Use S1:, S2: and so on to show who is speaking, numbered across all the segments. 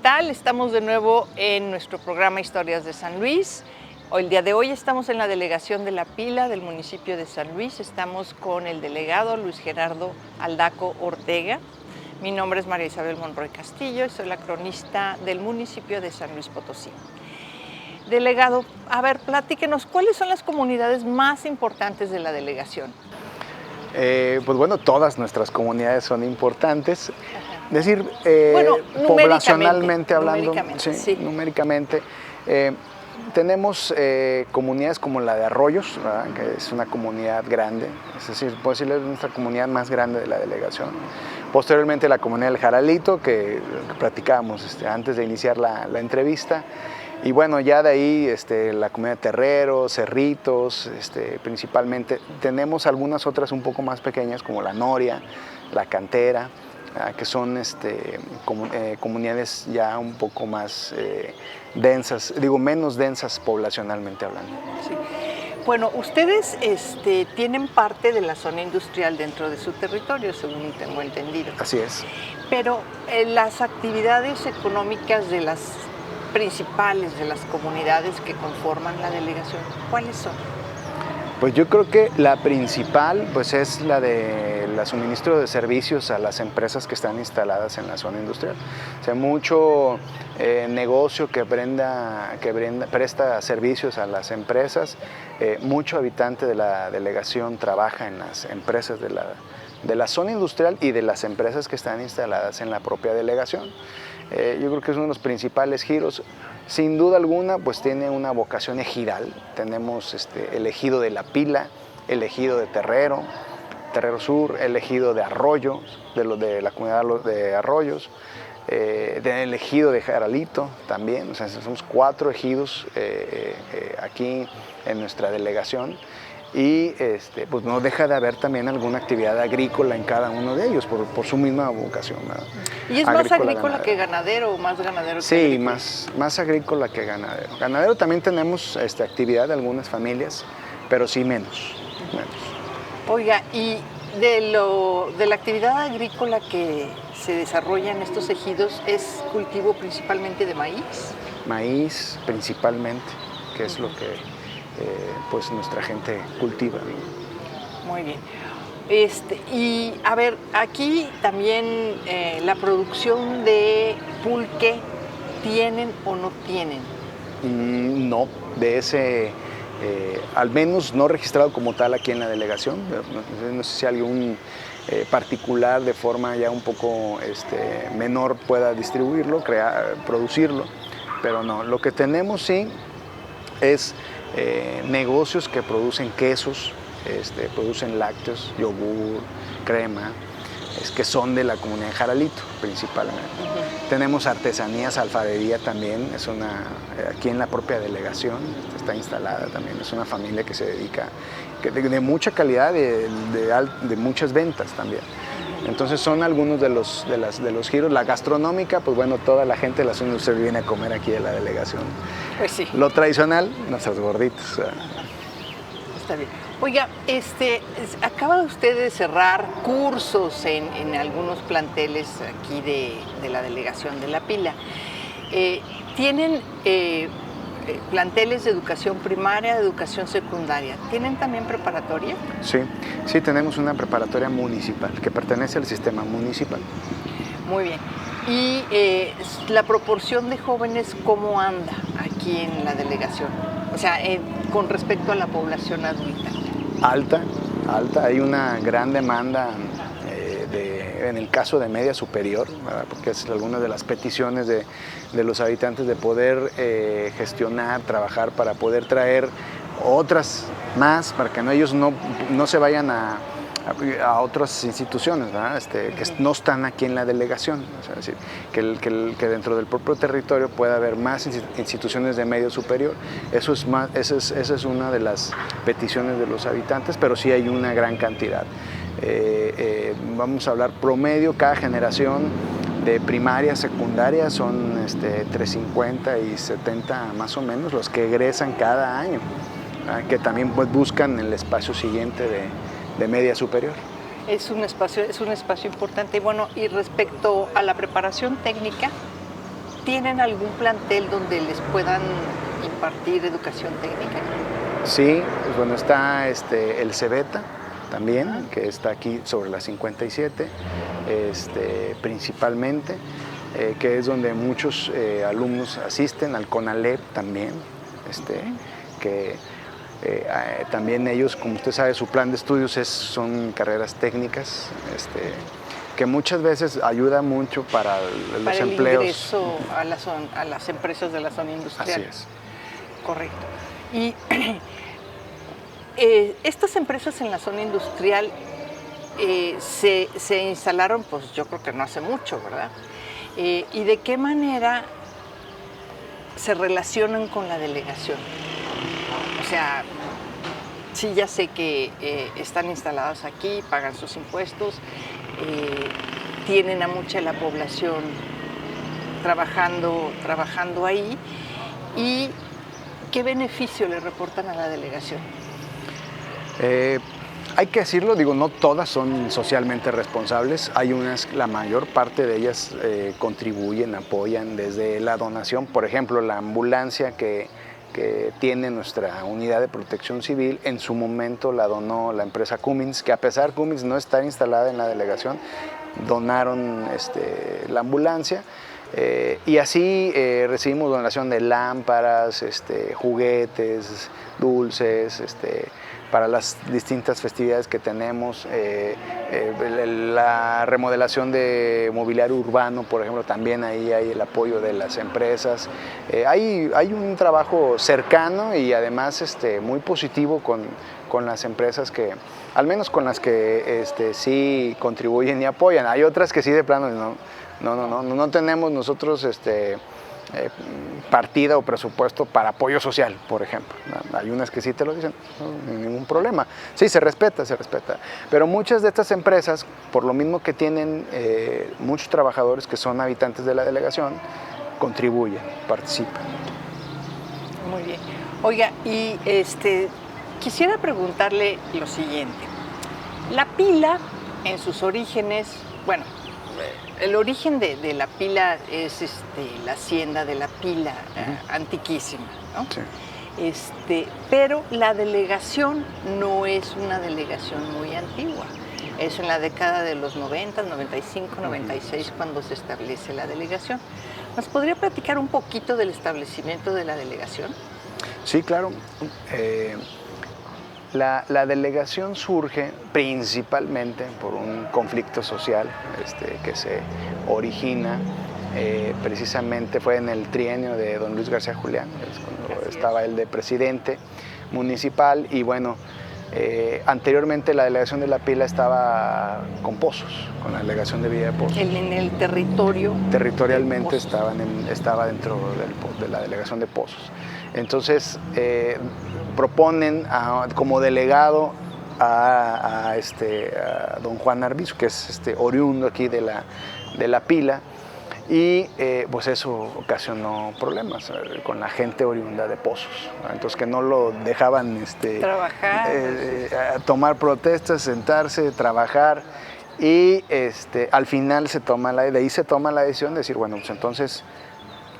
S1: tal? Estamos de nuevo en nuestro programa Historias de San Luis. El día de hoy estamos en la delegación de La Pila del municipio de San Luis. Estamos con el delegado Luis Gerardo Aldaco Ortega. Mi nombre es María Isabel Monroy Castillo y soy la cronista del municipio de San Luis Potosí. Delegado, a ver, platíquenos, ¿cuáles son las comunidades más importantes de la delegación?
S2: Pues bueno, todas nuestras comunidades son importantes. Es decir,
S1: bueno,
S2: poblacionalmente hablando,
S1: sí.
S2: numéricamente, tenemos comunidades como la de Arroyos, ¿verdad? Que es una comunidad grande, es decir, puedo decirles nuestra comunidad más grande de la delegación. Posteriormente la comunidad del Jaralito, que platicábamos antes de iniciar la entrevista. Y bueno, ya de ahí la comunidad de Terreros, Cerritos, principalmente. Tenemos algunas otras un poco más pequeñas como la Noria, la Cantera, que son comunidades ya un poco más densas, menos densas poblacionalmente hablando.
S1: Sí. Bueno, ustedes tienen parte de la zona industrial dentro de su territorio, según tengo entendido.
S2: Así es.
S1: Pero las actividades económicas de las principales de las comunidades que conforman la delegación, ¿cuáles son?
S2: Pues yo creo que la principal pues es la de la suministro de servicios a las empresas que están instaladas en la zona industrial. O sea, mucho negocio que presta servicios a las empresas, mucho habitante de la delegación trabaja en las empresas de la zona industrial y de las empresas que están instaladas en la propia delegación. Yo creo que es uno de los principales giros. Sin duda alguna, pues tiene una vocación ejidal. Tenemos el ejido de La Pila, el ejido de Terrero Sur, el ejido de Arroyo, de la comunidad de Arroyos, el ejido de Jaralito también. O sea, somos 4 ejidos aquí en nuestra delegación. Y pues no deja de haber también alguna actividad agrícola en cada uno de ellos por su misma vocación, ¿verdad?
S1: ¿Y es más agrícola que ganadero o más ganadero que agrícola?
S2: Sí, más agrícola que ganadero. Ganadero también tenemos actividad de algunas familias, pero sí menos.
S1: Oiga, y de la actividad agrícola que se desarrolla en estos ejidos, ¿es cultivo principalmente de maíz?
S2: Maíz principalmente, que es lo que pues nuestra gente cultiva.
S1: Muy bien. Y a ver, aquí también la producción de pulque, ¿tienen o no tienen?
S2: No, de ese, al menos no registrado como tal aquí en la delegación. No sé si algún particular de forma ya un poco menor pueda distribuirlo, producirlo, pero no. Lo que tenemos sí es negocios que producen quesos, producen lácteos, yogur, crema, que son de la comunidad de Jaralito principalmente. Tenemos artesanías, alfarería también, aquí en la propia delegación está instalada también, es una familia que se dedica, de mucha calidad, de muchas ventas también. Entonces son algunos de los giros. La gastronómica, pues bueno, toda la gente de la zona industrial viene a comer aquí de la delegación.
S1: Pues sí.
S2: Lo tradicional, nuestros gorditos.
S1: Está bien. Oiga, acaba usted de cerrar cursos en algunos planteles aquí de la delegación de La Pila. ¿Tienen planteles de educación primaria, de educación secundaria? ¿Tienen también preparatoria?
S2: Sí, tenemos una preparatoria municipal que pertenece al sistema municipal.
S1: Muy bien. ¿Y la proporción de jóvenes cómo anda aquí en la delegación? O sea, con respecto a la población adulta.
S2: Alta. Hay una gran demanda en el caso de media superior, ¿verdad? Porque es alguna de las peticiones de los habitantes de poder gestionar, trabajar para poder traer otras más, para que ellos no se vayan a otras instituciones, ¿verdad? Que no están aquí en la delegación. O sea, es decir, que dentro del propio territorio pueda haber más instituciones de medio superior. Esa es una de las peticiones de los habitantes, pero sí hay una gran cantidad. Vamos a hablar promedio, cada generación de primaria, secundaria son entre 50 y 70 más o menos los que egresan cada año, ¿verdad? Que también pues, buscan el espacio siguiente de media superior.
S1: Es un espacio importante. Bueno, y respecto a la preparación técnica, ¿tienen algún plantel donde les puedan impartir educación técnica?
S2: Sí, pues bueno, está el Cebeta también, que está aquí sobre la 57, principalmente, que es donde muchos alumnos asisten, al CONALEP también, que también ellos, como usted sabe, su plan de estudios son carreras técnicas, que muchas veces ayuda mucho para los
S1: el
S2: empleos.
S1: Ingreso a las empresas de la zona industrial.
S2: Así es.
S1: Correcto. Y estas empresas en la zona industrial se instalaron, pues yo creo que no hace mucho, ¿verdad? ¿Y de qué manera se relacionan con la delegación? O sea, sí, ya sé que están instalados aquí, pagan sus impuestos, tienen a mucha de la población trabajando ahí, y ¿qué beneficio le reportan a la delegación?
S2: Hay que decirlo, digo, no todas son socialmente responsables, hay unas, la mayor parte de ellas contribuyen, apoyan desde la donación, por ejemplo, la ambulancia que tiene nuestra unidad de protección civil, en su momento la donó la empresa Cummins, que a pesar Cummins no está instalada en la delegación, donaron la ambulancia. Y así recibimos donación de lámparas, juguetes, dulces, para las distintas festividades que tenemos, la remodelación de mobiliario urbano, por ejemplo, también ahí hay el apoyo de las empresas. Hay un trabajo cercano y además muy positivo con las empresas que, al menos con las que sí contribuyen y apoyan. Hay otras que sí de plano no tenemos nosotros partida o presupuesto para apoyo social, por ejemplo. Hay unas que sí te lo dicen, no hay ningún problema. Sí, se respeta. Pero muchas de estas empresas, por lo mismo que tienen muchos trabajadores que son habitantes de la delegación, contribuyen, participan.
S1: Muy bien. Oiga, y quisiera preguntarle lo siguiente. La pila, en sus orígenes, bueno, el origen de la pila es la hacienda de la pila, antiquísima, ¿no? Sí. Pero la delegación no es una delegación muy antigua. Es en la década de los 90, 95, 96 cuando se establece la delegación. ¿Nos podría platicar un poquito del establecimiento de la delegación?
S2: Sí, claro. La delegación surge principalmente por un conflicto social que se origina, precisamente fue en el trienio de don Luis García Julián, cuando estaba él de presidente municipal, y bueno, anteriormente la delegación de La Pila estaba con Pozos, con la delegación de Villa de Pozos.
S1: En el territorio.
S2: Territorialmente estaba dentro de la delegación de Pozos. Entonces, proponen como delegado a don Juan Arbizu, que es oriundo aquí de la Pila, y pues eso ocasionó problemas con la gente oriunda de Pozos, ¿no? Entonces que no lo dejaban
S1: trabajar,
S2: tomar protestas, sentarse, trabajar, y al final de ahí se toma la decisión de decir, bueno, pues entonces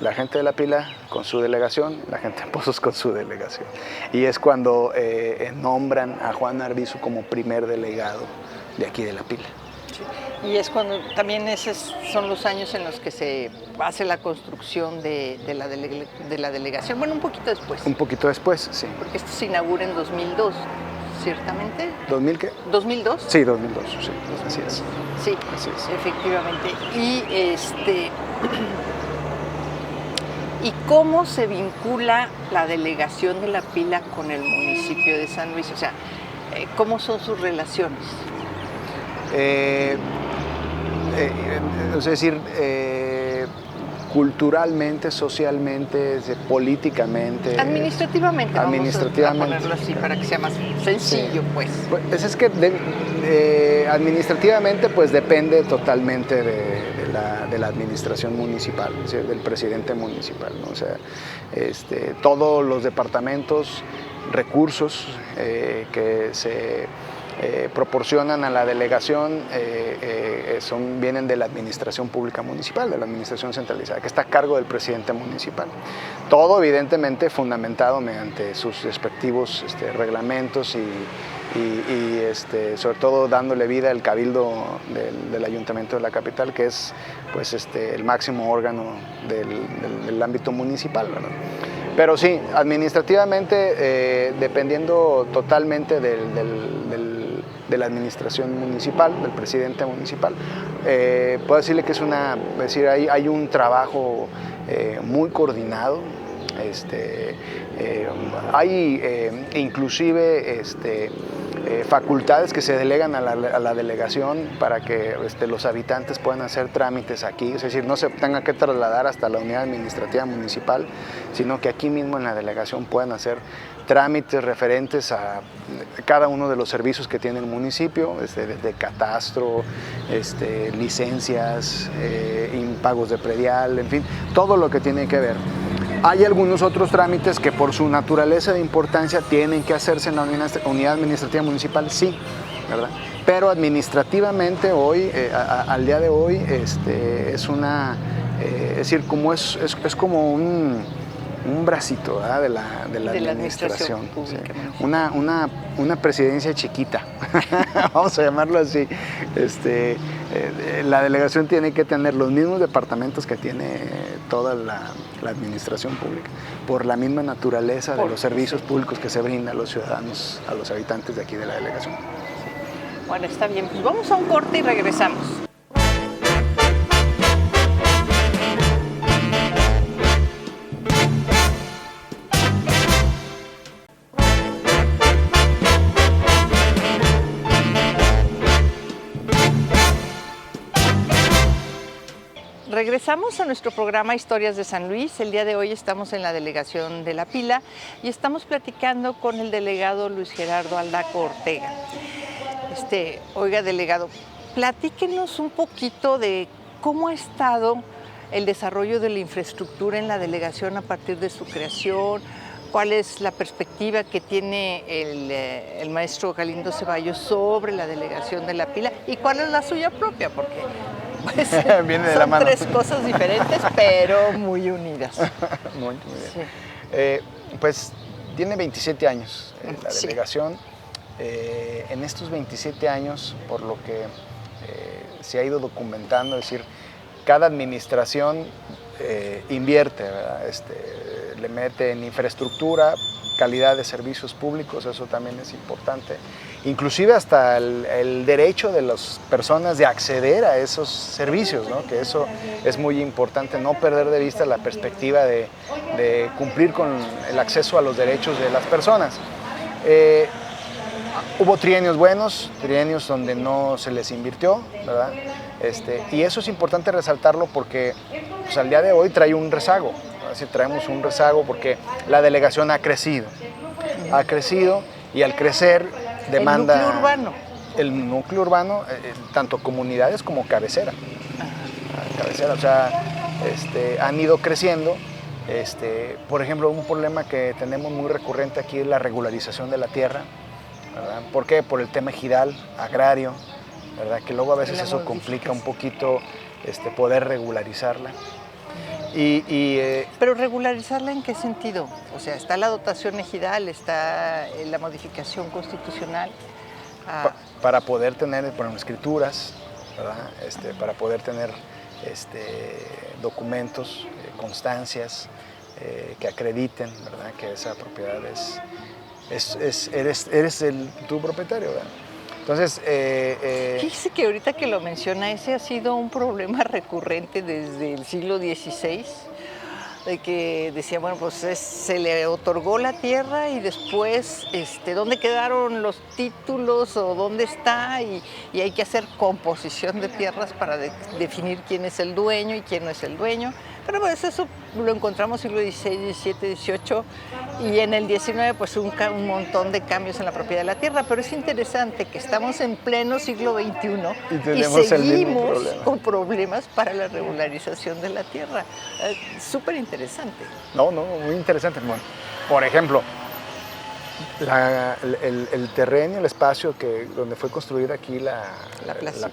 S2: la gente de La Pila con su delegación, la gente de Pozos con su delegación. Y es cuando nombran a Juan Arbizu como primer delegado de aquí de La Pila.
S1: Sí. Y es cuando también esos son los años en los que se hace la construcción de la delegación. Bueno, un poquito después.
S2: Un poquito después, sí.
S1: Porque esto se inaugura en 2002, ¿ciertamente?
S2: ¿2000 qué?
S1: ¿2002?
S2: Sí, 2002, sí, así es.
S1: Sí,
S2: así es.
S1: Efectivamente. Y ¿y cómo se vincula la delegación de La Pila con el municipio de San Luis? O sea, ¿cómo son sus relaciones?
S2: Es decir, culturalmente, socialmente, políticamente.
S1: Administrativamente, vamos a ponerlo así para que sea más sencillo, sí.
S2: Pues es que administrativamente pues depende totalmente de la administración municipal, ¿sí? Del presidente municipal, ¿no? O sea, todos los departamentos, recursos que se proporcionan a la delegación vienen de la administración pública municipal, de la administración centralizada, que está a cargo del presidente municipal. Todo evidentemente fundamentado mediante sus respectivos reglamentos y sobre todo dándole vida al cabildo del ayuntamiento de la capital, que es pues, el máximo órgano del ámbito municipal, ¿verdad? Pero sí, administrativamente, dependiendo totalmente de la administración municipal, del presidente municipal, puedo decirle que hay un trabajo muy coordinado. Hay inclusive facultades que se delegan a la delegación para que los habitantes puedan hacer trámites aquí, es decir, no se tengan que trasladar hasta la unidad administrativa municipal, sino que aquí mismo en la delegación puedan hacer trámites referentes a cada uno de los servicios que tiene el municipio, desde catastro, licencias, impagos de predial, en fin, todo lo que tiene que ver. Hay algunos otros trámites que por su naturaleza de importancia tienen que hacerse en la unidad administrativa municipal, sí, ¿verdad? Pero administrativamente hoy, al día de hoy, es decir, como es como un bracito, ¿verdad? de la administración
S1: pública,
S2: sí. Una presidencia chiquita, vamos a llamarlo así. La delegación tiene que tener los mismos departamentos que tiene toda la administración pública, por la misma naturaleza de los servicios públicos que se brindan a los ciudadanos, a los habitantes de aquí de la delegación.
S1: Bueno, está bien, pues vamos a un corte y regresamos. Regresamos a nuestro programa Historias de San Luis. El día de hoy estamos en la delegación de La Pila y estamos platicando con el delegado Luis Gerardo Aldaco Ortega. Oiga, delegado, platíquenos un poquito de cómo ha estado el desarrollo de la infraestructura en la delegación a partir de su creación, cuál es la perspectiva que tiene el maestro Galindo Ceballos sobre la delegación de La Pila y cuál es la suya propia, porque pues,
S2: viene de la mano.
S1: Son tres cosas diferentes, pero muy unidas.
S2: Muy bien. Sí. Pues tiene 27 años la delegación. En estos 27 años, por lo que se ha ido documentando, es decir, cada administración invierte, ¿verdad? Le mete en infraestructura, calidad de servicios públicos, eso también es importante. Inclusive hasta el derecho de las personas de acceder a esos servicios, ¿no? Que eso es muy importante, no perder de vista la perspectiva de cumplir con el acceso a los derechos de las personas. Hubo trienios buenos, trienios donde no se les invirtió, ¿verdad? Y eso es importante resaltarlo porque pues, al día de hoy trae un rezago. Así traemos un rezago porque la delegación ha crecido y al crecer demanda... El núcleo urbano, tanto comunidades como cabecera. O sea, han ido creciendo. Por ejemplo, un problema que tenemos muy recurrente aquí es la regularización de la tierra, ¿verdad? ¿Por qué? Por el tema ejidal, agrario, ¿verdad? Que luego a veces eso complica un poquito poder regularizarla.
S1: Pero regularizarla ¿en qué sentido? O sea, está la dotación ejidal, está la modificación constitucional.
S2: Para poder tener, por ejemplo, escrituras, ¿verdad? Para poder tener documentos, constancias que acrediten, ¿verdad? Que esa propiedad eres tu propietario, ¿verdad? Entonces,
S1: fíjese que ahorita que lo menciona, ese ha sido un problema recurrente desde el siglo XVI, de que decía, bueno, pues se le otorgó la tierra y después, ¿dónde quedaron los títulos o dónde está? Y hay que hacer composición de tierras para definir quién es el dueño y quién no es el dueño. Pero pues eso lo encontramos siglo XVI, XVII, XVIII y en el XIX pues un montón de cambios en la propiedad de la tierra. Pero es interesante que estamos en pleno siglo XXI y seguimos con problemas para la regularización de la tierra. Súper interesante.
S2: No, muy interesante. Bueno, por ejemplo, El terreno, el espacio donde fue construida aquí la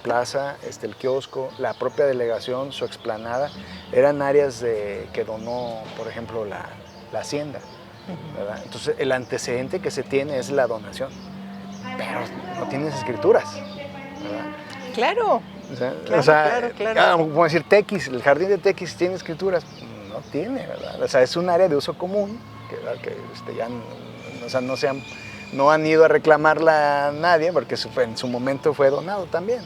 S2: plaza, el kiosco, la propia delegación, su explanada, eran áreas que donó, por ejemplo, la hacienda. ¿Verdad? Entonces, el antecedente que se tiene es la donación, pero no tienes escrituras. ¿Verdad?
S1: Claro.
S2: Claro. Como decir, Tequis, el jardín de Tequis tiene escrituras. No tiene, ¿verdad? O sea, es un área de uso común que ya no han ido a reclamarla a nadie porque en su momento fue donado también.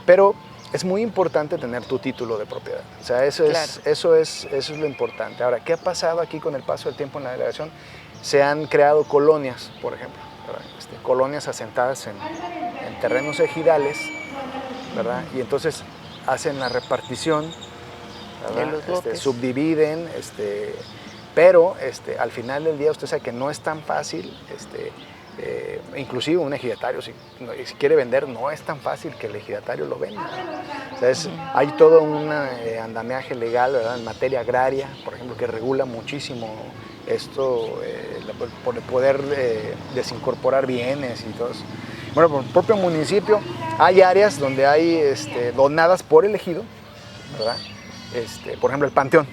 S2: Pero es muy importante tener tu título de propiedad. O sea, eso es lo importante. Ahora, ¿qué ha pasado aquí con el paso del tiempo en la delegación? Se han creado colonias, por ejemplo, colonias asentadas en terrenos ejidales, ¿verdad? Y entonces hacen la repartición,
S1: de los lotes.
S2: Subdividen, pero al final del día usted sabe que no es tan fácil, inclusive un ejidatario, si quiere vender, no es tan fácil que el ejidatario lo venda. O sea, hay todo un andamiaje legal, ¿verdad? En materia agraria, por ejemplo, que regula muchísimo esto, por poder desincorporar bienes y todo eso. Bueno, por el propio municipio hay áreas donde hay donadas por el ejido, ¿verdad? Por ejemplo, el panteón.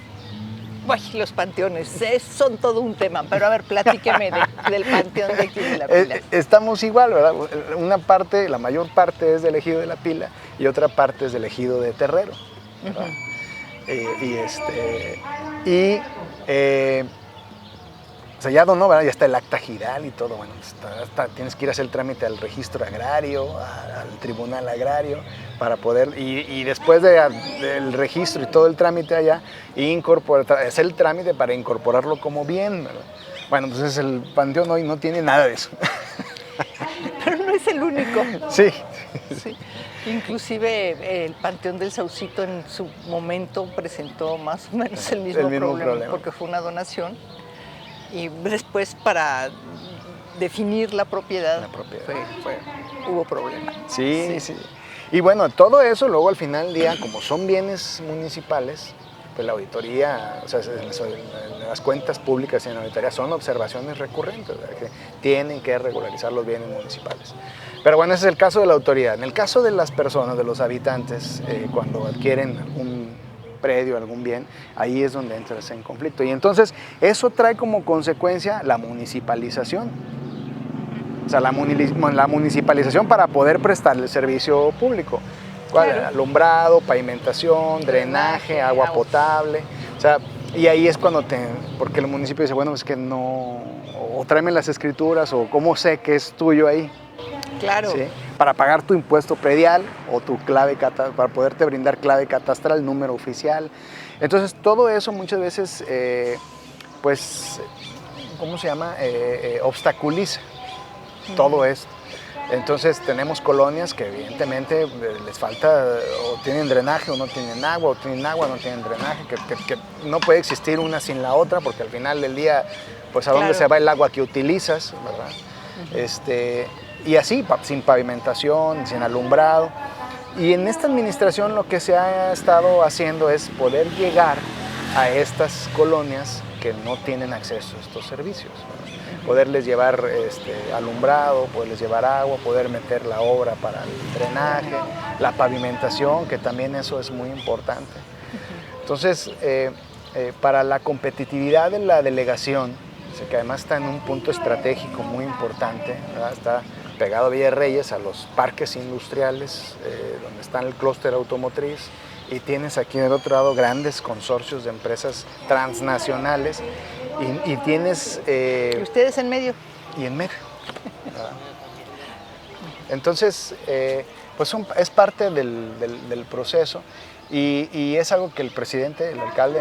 S1: Uy, los panteones, son todo un tema, pero a ver, platíqueme del panteón de aquí de La Pila.
S2: Estamos igual, ¿verdad? Una parte, la mayor parte es del ejido de La Pila y otra parte es del ejido de Terrero, ¿verdad? O sea, ya donó, ¿verdad? Ya está el acta giral y todo, bueno, tienes que ir a hacer el trámite al registro agrario, al tribunal agrario, para poder, y después del registro y todo el trámite allá, hacer el trámite para incorporarlo como bien, ¿verdad? Bueno, entonces el panteón hoy no tiene nada de eso.
S1: Pero no es el único.
S2: Sí.
S1: Inclusive el Panteón del Saucito en su momento presentó más o menos el mismo problema, porque fue una donación. Y después para definir la propiedad. Hubo problemas.
S2: Sí. Y bueno, todo eso luego al final del día, como son bienes municipales, pues la auditoría, o sea, las cuentas públicas y en la auditoría son observaciones recurrentes, ¿verdad? Que tienen que regularizar los bienes municipales. Pero bueno, ese es el caso de la autoridad. En el caso de las personas, de los habitantes, cuando adquieren un predio, algún bien, ahí es donde entras en conflicto. Y entonces eso trae como consecuencia la municipalización. O sea, la municipalización para poder prestarle el servicio público. Claro. Alumbrado, pavimentación, drenaje, agua potable. O sea, y ahí es cuando porque el municipio dice, bueno, es que no, o tráeme las escrituras, o cómo sé que es tuyo ahí.
S1: Claro.
S2: ¿Sí? Para pagar tu impuesto predial o tu clave para poderte brindar clave catastral, número oficial. Entonces, todo eso muchas veces, pues, ¿cómo se llama? Obstaculiza todo esto. Entonces, tenemos colonias que evidentemente les falta, o tienen drenaje o no tienen agua, o tienen agua o no tienen drenaje, que no puede existir una sin la otra, porque al final del día, pues, ¿a dónde se va el agua que utilizas, verdad? Y así, sin pavimentación, sin alumbrado. Y en esta administración lo que se ha estado haciendo es poder llegar a estas colonias que no tienen acceso a estos servicios, ¿no? Poderles llevar alumbrado, poderles llevar agua, poder meter la obra para el drenaje, la pavimentación, que también eso es muy importante. Entonces, para la competitividad de la delegación, que además está en un punto estratégico muy importante, ¿verdad? Está pegado a Villa de Reyes, a los parques industriales, donde está el clúster automotriz, y tienes aquí del otro lado grandes consorcios de empresas transnacionales, y tienes...
S1: ¿Y ustedes en medio?
S2: Y en medio. Entonces, pues es parte del proceso, y es algo que el presidente, el alcalde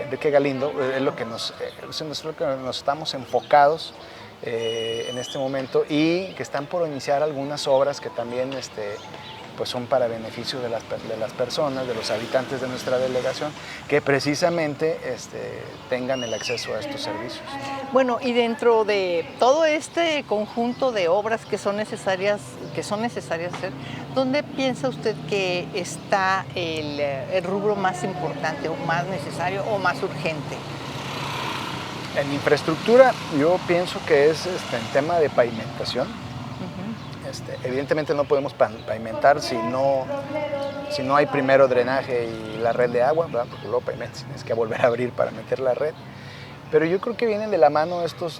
S2: Enrique Galindo, es lo que nos estamos enfocados en este momento, y que están por iniciar algunas obras que también pues son para beneficio de las personas, de los habitantes de nuestra delegación, que precisamente tengan el acceso a estos servicios.
S1: Bueno, y dentro de todo este conjunto de obras que son necesarias hacer, ¿dónde piensa usted que está el rubro más importante o más necesario o más urgente?
S2: En infraestructura yo pienso que es en tema de pavimentación. Evidentemente no podemos pavimentar si no hay primero drenaje y la red de agua, ¿verdad? Porque luego pavimentas, tienes que volver a abrir para meter la red. Pero yo creo que vienen de la mano estos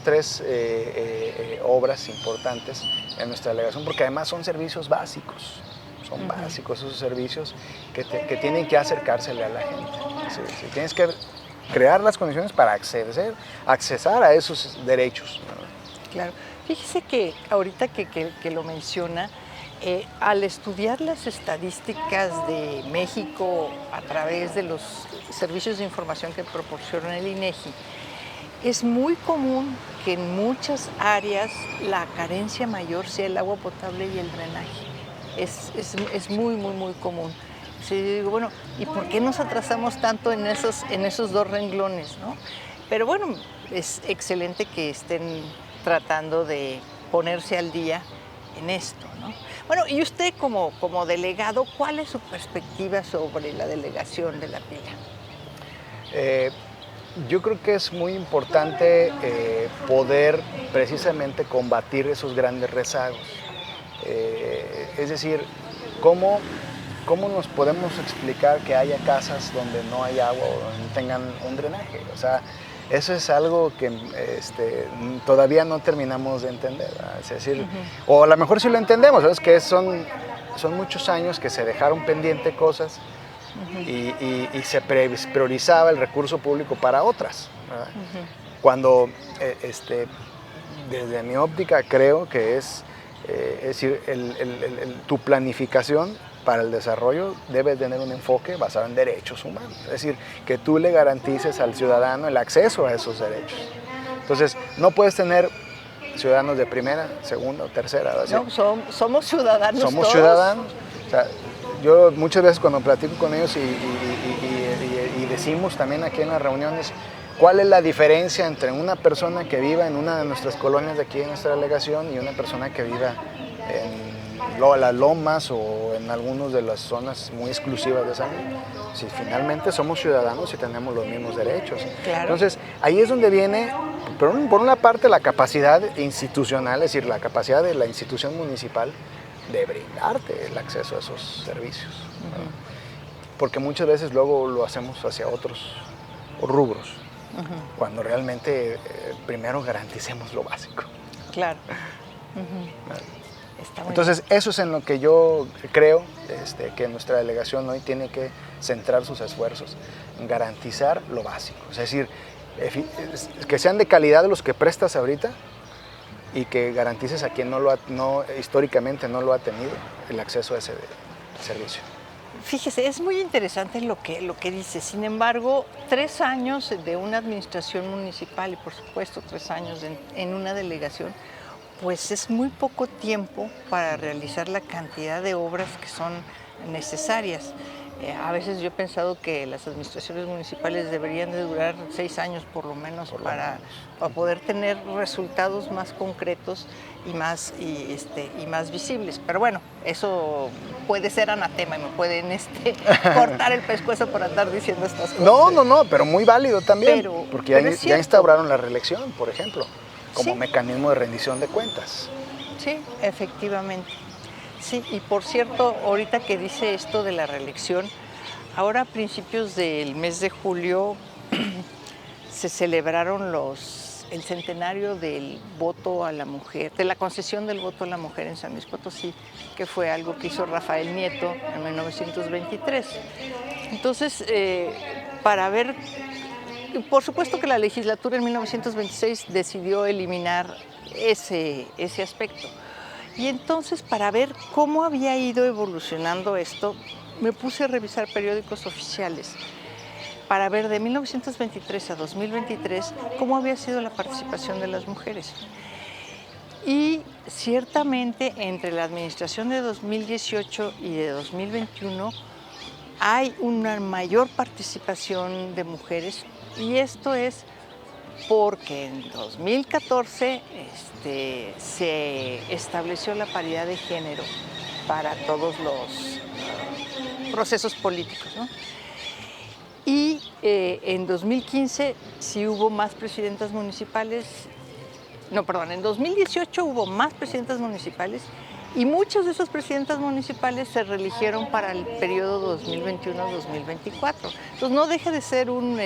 S2: tres obras importantes en nuestra delegación, porque además son servicios básicos. Son básicos esos servicios que tienen que acercársele a la gente. Sí, tienes que crear las condiciones para accesar a esos derechos, ¿no?
S1: Claro. Fíjese que ahorita que lo menciona, al estudiar las estadísticas de México a través de los servicios de información que proporciona el INEGI, es muy común que en muchas áreas la carencia mayor sea el agua potable y el drenaje. Es muy, muy, muy común. Sí, digo, bueno, ¿y por qué nos atrasamos tanto en esos dos renglones, no? Pero bueno, es excelente que estén tratando de ponerse al día en esto, ¿no? Bueno, y usted como delegado, ¿cuál es su perspectiva sobre la delegación de La Pila?
S2: Yo creo que es muy importante poder precisamente combatir esos grandes rezagos. Es decir, ¿cómo nos podemos explicar que haya casas donde no hay agua o donde tengan un drenaje? O sea, eso es algo que todavía no terminamos de entender, ¿verdad? Es decir, o a lo mejor sí lo entendemos, ¿sabes? Que son muchos años que se dejaron pendiente cosas y se priorizaba el recurso público para otras, ¿verdad? Cuando, desde mi óptica, creo que es decir, tu planificación para el desarrollo debe tener un enfoque basado en derechos humanos, es decir, que tú le garantices al ciudadano el acceso a esos derechos. Entonces, no puedes tener ciudadanos de primera, segunda o tercera.
S1: No, somos ciudadanos
S2: somos
S1: todos.
S2: Ciudadanos. O sea, yo muchas veces cuando platico con ellos y decimos también aquí en las reuniones, ¿cuál es la diferencia entre una persona que viva en una de nuestras colonias de aquí en nuestra delegación y una persona que viva en las lomas o en algunas de las zonas muy exclusivas de San Luis? Si finalmente somos ciudadanos y tenemos los mismos derechos.
S1: Claro.
S2: Entonces, ahí es donde viene, por una parte, la capacidad institucional, es decir, la capacidad de la institución municipal de brindarte el acceso a esos servicios. Porque muchas veces luego lo hacemos hacia otros rubros, cuando realmente primero garanticemos lo básico.
S1: Claro.
S2: Entonces, eso es en lo que yo creo que nuestra delegación hoy tiene que centrar sus esfuerzos, en garantizar lo básico. Es decir, que sean de calidad los que prestas ahorita y que garantices a quien históricamente no lo ha tenido el acceso a ese servicio.
S1: Fíjese, es muy interesante lo que dice. Sin embargo, 3 años de una administración municipal y por supuesto 3 años en una delegación, pues es muy poco tiempo para realizar la cantidad de obras que son necesarias. A veces yo he pensado que las administraciones municipales deberían de durar 6 años por lo menos para poder tener resultados más concretos y más visibles. Pero bueno, eso puede ser anatema y me pueden cortar el pescuezo por andar diciendo estas cosas.
S2: No, pero muy válido también, porque ya instauraron la reelección, por ejemplo, como mecanismo de rendición de cuentas.
S1: Sí, efectivamente. Sí, y por cierto, ahorita que dice esto de la reelección, ahora a principios del mes de julio se celebraron el centenario del voto a la mujer, de la concesión del voto a la mujer en San Luis Potosí, que fue algo que hizo Rafael Nieto en 1923. Entonces, para ver, por supuesto que la legislatura en 1926 decidió eliminar ese aspecto. Y entonces, para ver cómo había ido evolucionando esto, me puse a revisar periódicos oficiales para ver de 1923 a 2023 cómo había sido la participación de las mujeres. Y ciertamente entre la administración de 2018 y de 2021 hay una mayor participación de mujeres, y esto es porque en 2014 se estableció la paridad de género para todos los procesos políticos, ¿no? Y En 2015 sí hubo más presidentas municipales, no, perdón, en 2018 hubo más presidentas municipales y muchas de esas presidentas municipales se reeligieron para el periodo 2021-2024. Entonces no deja de ser un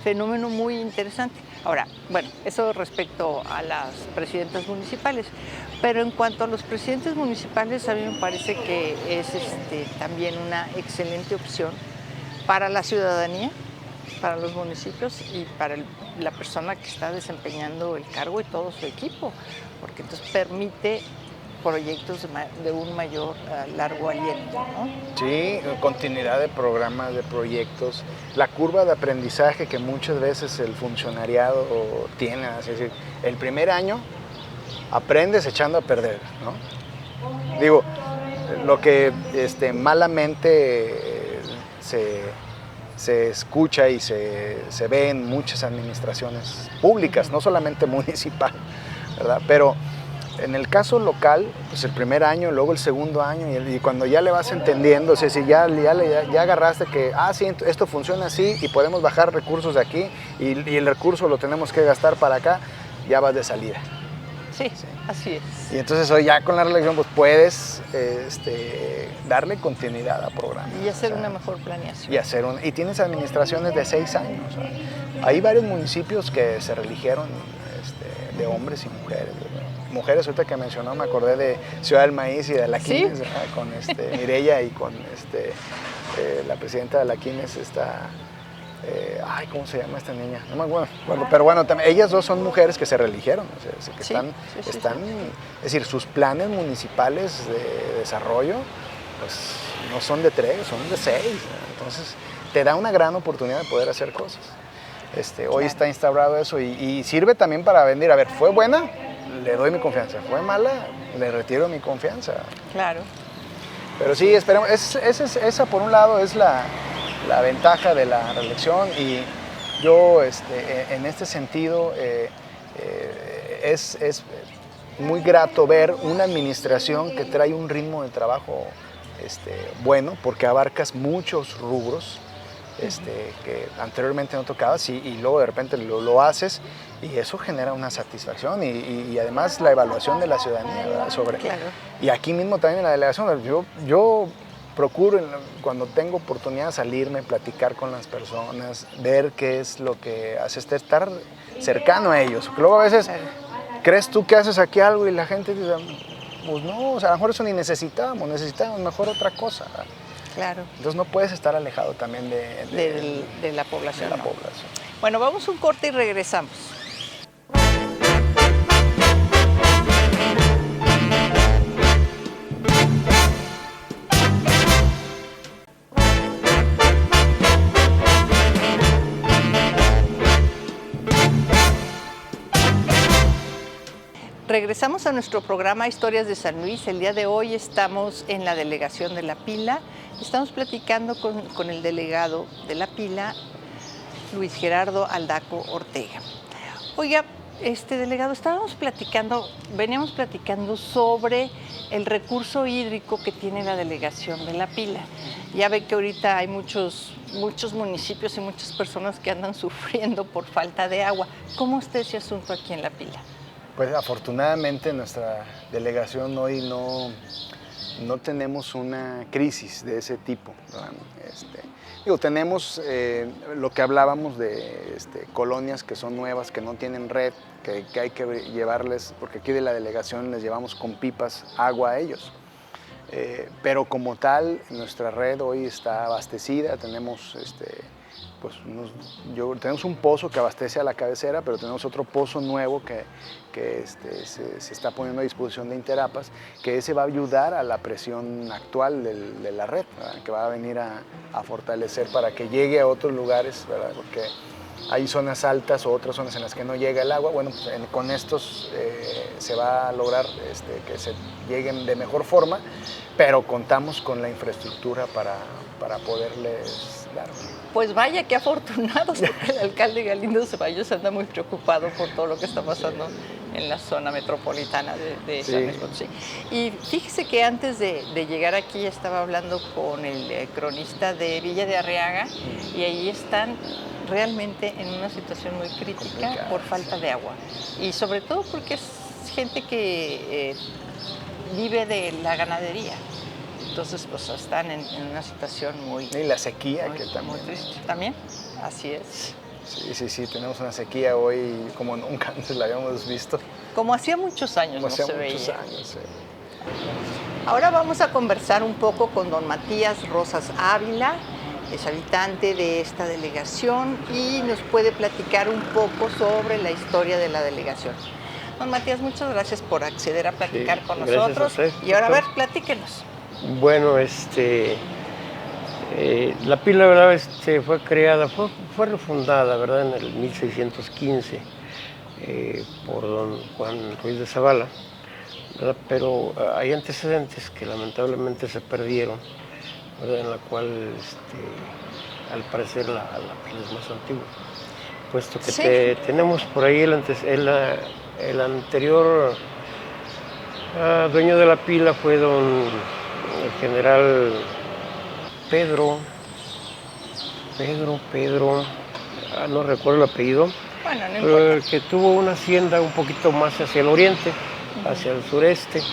S1: fenómeno muy interesante. Ahora, bueno, eso respecto a las presidentas municipales, pero en cuanto a los presidentes municipales, a mí me parece que es también una excelente opción para la ciudadanía, para los municipios y para la persona que está desempeñando el cargo y todo su equipo, porque entonces permite proyectos de un mayor largo aliento, ¿no?
S2: Sí, continuidad de programas, de proyectos, la curva de aprendizaje que muchas veces el funcionariado tiene, es decir, el primer año aprendes echando a perder, ¿no? Digo, lo que malamente se escucha y se ve en muchas administraciones públicas, no solamente municipal, ¿verdad? Pero en el caso local, pues el primer año, luego el segundo año, y cuando ya le vas entendiendo, o sea, si ya agarraste que, sí, esto funciona así y podemos bajar recursos de aquí y el recurso lo tenemos que gastar para acá, ya vas de salida.
S1: Sí, así es.
S2: Y entonces hoy ya con la reelección pues puedes darle continuidad a programas.
S1: Y hacer una mejor planeación.
S2: Y tienes administraciones de 6 años. Hay varios municipios que se reeligieron de hombres y mujeres. Mujeres, ahorita que mencionó, me acordé de Ciudad del Maíz y de La Quines, ¿sí? Con Mireya y con la presidenta de La Quines, ¿cómo se llama esta niña? No me acuerdo, pero bueno, ellas dos son mujeres que se reeligieron, o sea, que están, es decir, sus planes municipales de desarrollo, pues no son de 3, son de 6, entonces te da una gran oportunidad de poder hacer cosas. Hoy está instaurado eso y sirve también para vender, a ver, ¿fue buena? Le doy mi confianza. ¿Fue mala? Le retiro mi confianza.
S1: Claro.
S2: Pero sí, esperemos. Esa por un lado es la ventaja de la reelección y yo en este sentido es muy grato ver una administración que trae un ritmo de trabajo bueno porque abarcas muchos rubros que anteriormente no tocabas y luego de repente lo haces y eso genera una satisfacción y además la evaluación de la ciudadanía, ¿verdad?
S1: Claro.
S2: Y aquí mismo también en la delegación, yo procuro cuando tengo oportunidad salirme, platicar con las personas, ver qué es lo que hace, estar cercano a ellos, porque luego a veces crees tú que haces aquí algo y la gente dice, pues no, o sea, a lo mejor eso ni necesitamos mejor otra cosa, ¿verdad?
S1: Claro.
S2: Entonces no puedes estar alejado también
S1: de la población.
S2: población.
S1: Bueno, vamos a un corte y regresamos. Regresamos a nuestro programa Historias de San Luis. El día de hoy estamos en la delegación de La Pila. Estamos platicando con el delegado de La Pila, Luis Gerardo Aldaco Ortega. Oiga, delegado, veníamos platicando sobre el recurso hídrico que tiene la delegación de La Pila. Ya ve que ahorita hay muchos municipios y muchas personas que andan sufriendo por falta de agua. ¿Cómo está ese asunto aquí en La Pila?
S2: Pues afortunadamente nuestra delegación hoy no tenemos una crisis de ese tipo, ¿no? Tenemos lo que hablábamos de colonias que son nuevas, que no tienen red, que hay que llevarles, porque aquí de la delegación les llevamos con pipas agua a ellos. Pero como tal, nuestra red hoy está abastecida, tenemos tenemos un pozo que abastece a la cabecera, pero tenemos otro pozo nuevo que se está poniendo a disposición de Interapas, que ese va a ayudar a la presión actual de la red, ¿verdad? Que va a venir a fortalecer para que llegue a otros lugares, ¿verdad? Porque hay zonas altas o otras zonas en las que no llega el agua. Bueno, pues con estos se va a lograr que se lleguen de mejor forma, pero contamos con la infraestructura para poderles dar.
S1: Pues vaya, qué afortunados, porque el alcalde Galindo Ceballos anda muy preocupado por todo lo que está pasando en la zona metropolitana de San Luis Potosí. Y fíjese que antes de llegar aquí estaba hablando con el cronista de Villa de Arriaga y ahí están realmente en una situación muy crítica por falta de agua. Y sobre todo porque es gente que vive de la ganadería. Entonces, pues están en una situación muy...
S2: Y la sequía,
S1: muy,
S2: que también.
S1: Muy triste. ¿También? Así es.
S2: Sí, tenemos una sequía hoy como nunca antes la habíamos visto.
S1: Como hacía muchos años no se veía.
S2: Muchos años, sí.
S1: Ahora vamos a conversar un poco con don Matías Rosas Ávila, es habitante de esta delegación y nos puede platicar un poco sobre la historia de la delegación. Don Matías, muchas gracias por acceder a platicar con nosotros. Y ahora, a ver, platíquenos.
S3: Bueno, la pila, ¿verdad? Fue creada, fue refundada, ¿verdad? En el 1615 por don Juan Ruiz de Zavala, ¿verdad? Pero hay antecedentes que lamentablemente se perdieron, ¿verdad? En la cual, al parecer, la pila es más antigua, puesto que
S1: sí.
S3: Tenemos por ahí el anterior dueño de la pila fue el general Pedro, no recuerdo el apellido,
S1: bueno, no
S3: pero
S1: importa.
S3: que tuvo una hacienda un poquito más hacia el oriente, hacia el sureste.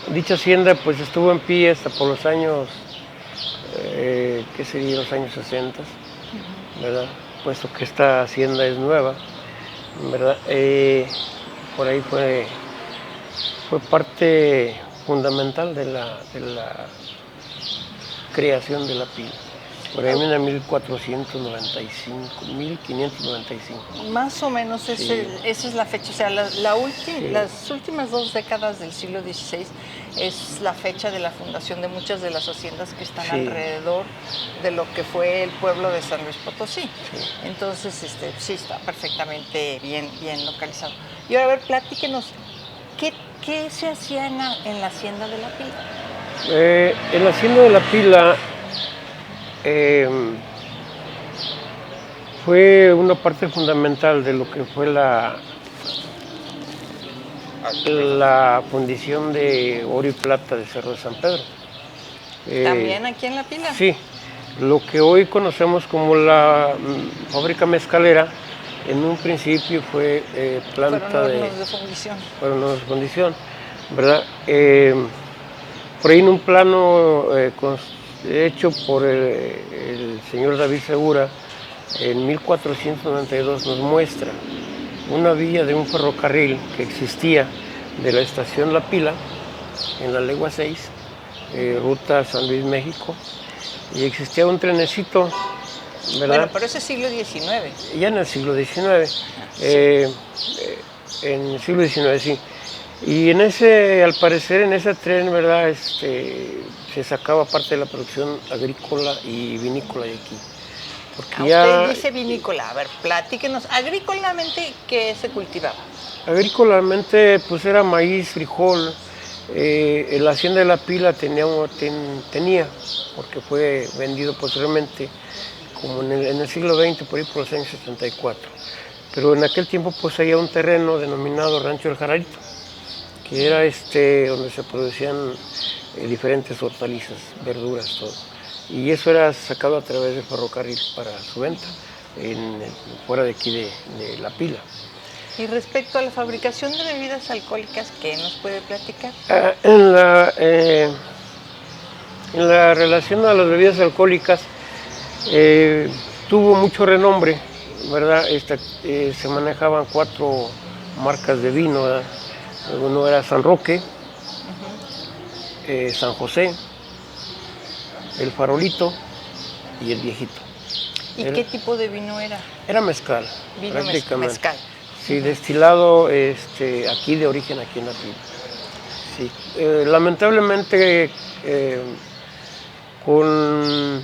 S3: Dicha hacienda pues estuvo en pie hasta por los años, ¿qué sería? Los años 60, ¿verdad? Puesto que esta hacienda es nueva, ¿verdad? Por ahí fue parte fundamental de la creación de la pila. Por ahí en 1595.
S1: Más o menos
S3: Sí.
S1: esa es la fecha. O sea, las últimas 2 décadas del siglo XVI es la fecha de la fundación de muchas de las haciendas que están alrededor de lo que fue el pueblo de San Luis Potosí. Sí. Entonces, sí está perfectamente bien localizado. Y ahora, a ver, platíquenos, ¿qué se hacía en la hacienda de la pila?
S3: En la hacienda de la pila fue una parte fundamental de lo que fue la fundición de oro y plata de Cerro de San Pedro.
S1: ¿También aquí en la pila?
S3: Sí, lo que hoy conocemos como la fábrica mezcalera, en un principio fue planta
S1: hornos de fundición.
S3: Fueron hornos de fundición, ¿verdad? Por ahí en un plano hecho por el señor David Segura, en 1492 nos muestra una vía de un ferrocarril que existía de la estación La Pila, en la legua 6, ruta San Luis, México, y existía un trenecito, ¿verdad?
S1: Bueno, pero ese es siglo XIX.
S3: Ya en el siglo XIX, en el siglo XIX, sí. Y al parecer en ese tren, ¿verdad? Se sacaba parte de la producción agrícola y vinícola de aquí. Porque
S1: usted dice vinícola, a ver, platíquenos, agrícolamente, ¿qué se cultivaba?
S3: Agrícolamente, pues era maíz, frijol. La hacienda de la pila tenía, porque fue vendido posteriormente, como en el siglo XX, por ahí por los años 74. Pero en aquel tiempo pues había un terreno denominado Rancho del Jararito, que era donde se producían diferentes hortalizas, verduras, todo. Y eso era sacado a través del ferrocarril para su venta, fuera de aquí de la pila.
S1: Y respecto a la fabricación de bebidas alcohólicas, ¿qué nos puede platicar?
S3: En la relación a las bebidas alcohólicas, tuvo mucho renombre, ¿verdad? Se manejaban 4 marcas de vino, ¿verdad? Uno era San Roque, San José, el Farolito y el Viejito.
S1: ¿Y qué tipo de vino era?
S3: Era mezcal.
S1: Vino mezcal.
S3: Sí, destilado aquí de origen, aquí en la pila. Sí. Lamentablemente, con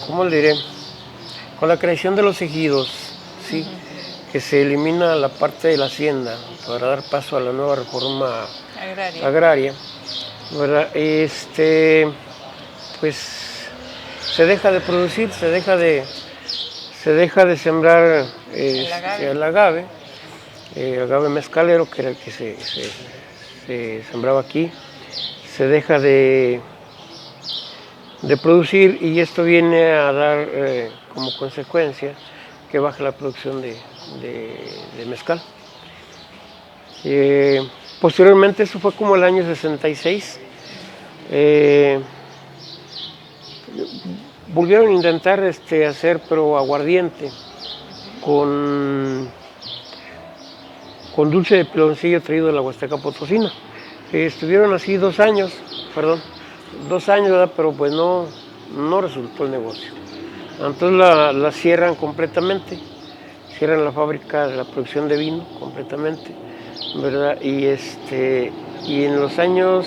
S3: ¿cómo le diré? Con la creación de los ejidos, ¿sí? Que se elimina la parte de la hacienda para dar paso a la nueva reforma agraria, ¿verdad? Pues se deja de producir, se deja de sembrar el agave mezcalero, que era el que se sembraba aquí, se deja de producir, y esto viene a dar como consecuencia que baja la producción de mezcal. Posteriormente, eso fue como el año 66, volvieron a intentar hacer, pero aguardiente con dulce de piloncillo traído de la Huasteca Potosina. Estuvieron así 2 años, ¿verdad? Pero pues no resultó el negocio. Entonces la cierran completamente, cierran la fábrica de la producción de vino completamente, ¿verdad? Y en los años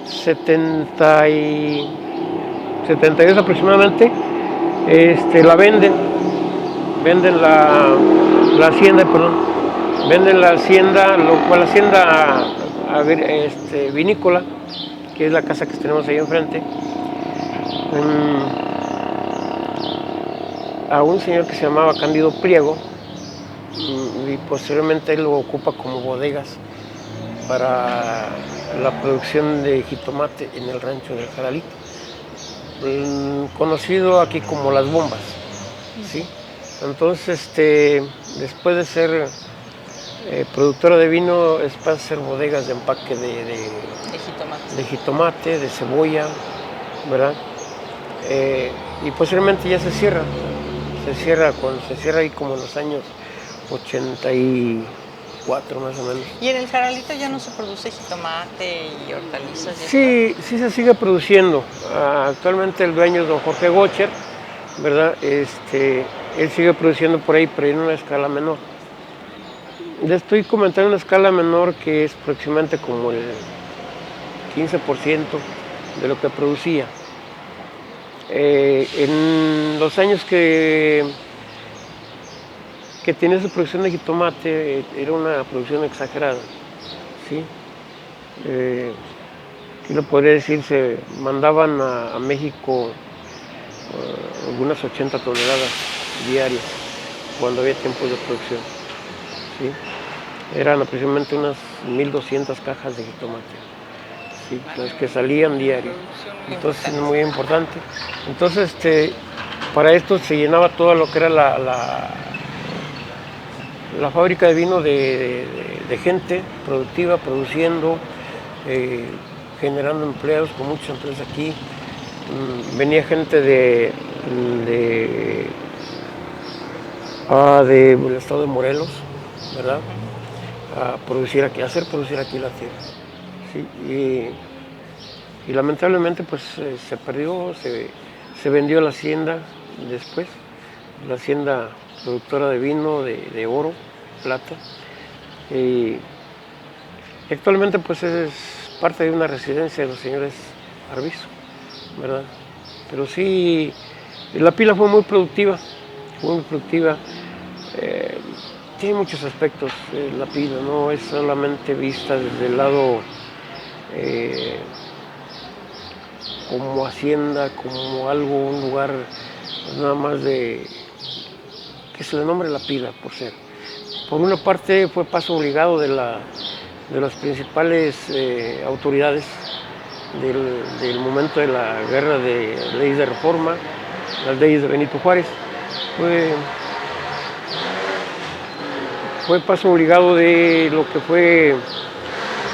S3: 72 aproximadamente, la venden la hacienda, venden la hacienda, la hacienda vinícola, que es la casa que tenemos ahí enfrente, a un señor que se llamaba Cándido Priego, y posteriormente él lo ocupa como bodegas para la producción de jitomate en el rancho del Jaralito, conocido aquí como Las Bombas, ¿sí? Entonces, después de ser productora de vino, es para hacer bodegas de empaque de jitomate, de cebolla, ¿verdad? Y posteriormente ya se cierra ahí como en los años 84 más o menos.
S1: ¿Y en el Jaralito ya no se produce jitomate y hortalizas?
S3: Sí se sigue produciendo. Actualmente el dueño es don Jorge Gocher, ¿verdad? Él sigue produciendo por ahí, pero en una escala menor. Le estoy comentando una escala menor que es aproximadamente como el 15% de lo que producía. En los años que tenía su producción de jitomate, era una producción exagerada, ¿sí? ¿Qué le podría decir? Se mandaban a México algunas 80 toneladas diarias cuando había tiempos de producción, ¿sí? Eran aproximadamente unas 1.200 cajas de jitomate, ¿sí? Las que salían diario. Entonces es muy importante. Entonces, para esto se llenaba todo lo que era la fábrica de vino de gente productiva, produciendo, generando empleos, con muchas empresas aquí. Venía gente del estado de Morelos, ¿verdad? A hacer producir aquí la tierra, ¿sí? Y lamentablemente pues se perdió, se vendió la hacienda después, la hacienda productora de vino, de oro, plata, y actualmente pues es parte de una residencia de los señores Arvizo, ¿verdad? Pero sí, la pila fue muy productiva, tiene muchos aspectos la pila, no es solamente vista desde el lado como hacienda, como un lugar nada más de que se le nombre la pila por ser. Por una parte fue paso obligado de las principales autoridades del momento de la guerra de leyes de reforma, las leyes de Benito Juárez. Fue paso obligado de lo que fue